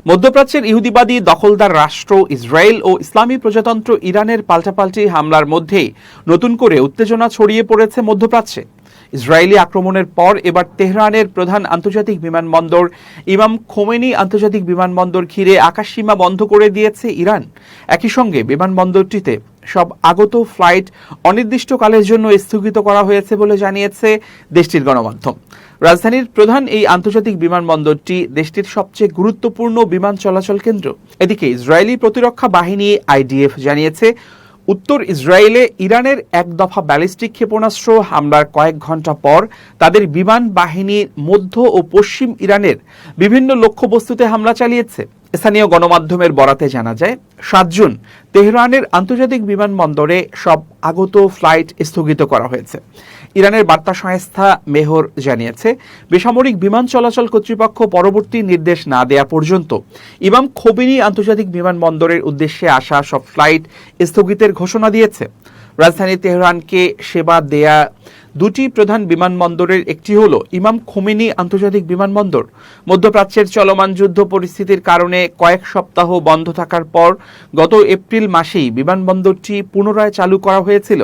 মধ্যপ্রাচ্যের ইহুদিবাদী দখলদার রাষ্ট্র ইসরায়েল ও ইসলামী প্রজাতন্ত্র ইরানের পাল্টাপাল্টি হামলার মধ্যেই নতুন করে উত্তেজনা ছড়িয়ে পড়েছে মধ্যপ্রাচ্যে। ইসরায়েলি আক্রমণের পর এবার তেহরানের প্রধান আন্তর্জাতিক বিমানবন্দর ইমাম খোমেনি আন্তর্জাতিক বিমানবন্দর ঘিরে আকাশসীমা বন্ধ করে দিয়েছে ইরান। একই সঙ্গে বিমানবন্দরটিতে সব আগত ফ্লাইট অনির্দিষ্টকালের জন্য স্থগিত করা হয়েছে বলে জানিয়েছে দেশটির গণমাধ্যম। রাজধানীর প্রধান এই আন্তর্জাতিক বিমানবন্দরটি দেশটির সবচেয়ে গুরুত্বপূর্ণ বিমান চলাচল কেন্দ্র। এদিকে ইসরায়েলি প্রতিরক্ষা বাহিনী আইডিএফ জানিয়েছে, উত্তর ইসরায়েলে ইরানের এক দফা ব্যালিস্টিক ক্ষেপণাস্ত্র হামলার কয়েক ঘন্টা পর তাদের বিমান বাহিনী মধ্য ও পশ্চিম ইরানের বিভিন্ন লক্ষ্যবস্তুতে হামলা চালিয়েছে। স্থানীয় গণমাধ্যমের বরাতে জানা যায়, 7 জুন তেহরানের আন্তর্জাতিক বিমানবন্দরে সব আগত ফ্লাইট স্থগিত করা হয়েছে। ইরানের বার্তা সংস্থা মেহর জানিয়েছে, বেসামরিক বিমান চলাচল কর্তৃপক্ষ পরবর্তী নির্দেশ না দেয়া পর্যন্ত ইমাম খোমেনি আন্তর্জাতিক বিমানবন্দরের উদ্দেশ্যে আসা সব ফ্লাইট স্থগিতের ঘোষণা দিয়েছে। রাজধানী তেহরানকে সেবা দেয়া দুটি প্রধান বিমানবন্দরের একটি হল ইমাম খোমেনি আন্তর্জাতিক বিমানবন্দর। মধ্যপ্রাচ্যের চলমান যুদ্ধ পরিস্থিতির কারণে কয়েক সপ্তাহ বন্ধ থাকার পর গত এপ্রিল মাসেই বিমানবন্দরটি পুনরায় চালু করা হয়েছিল।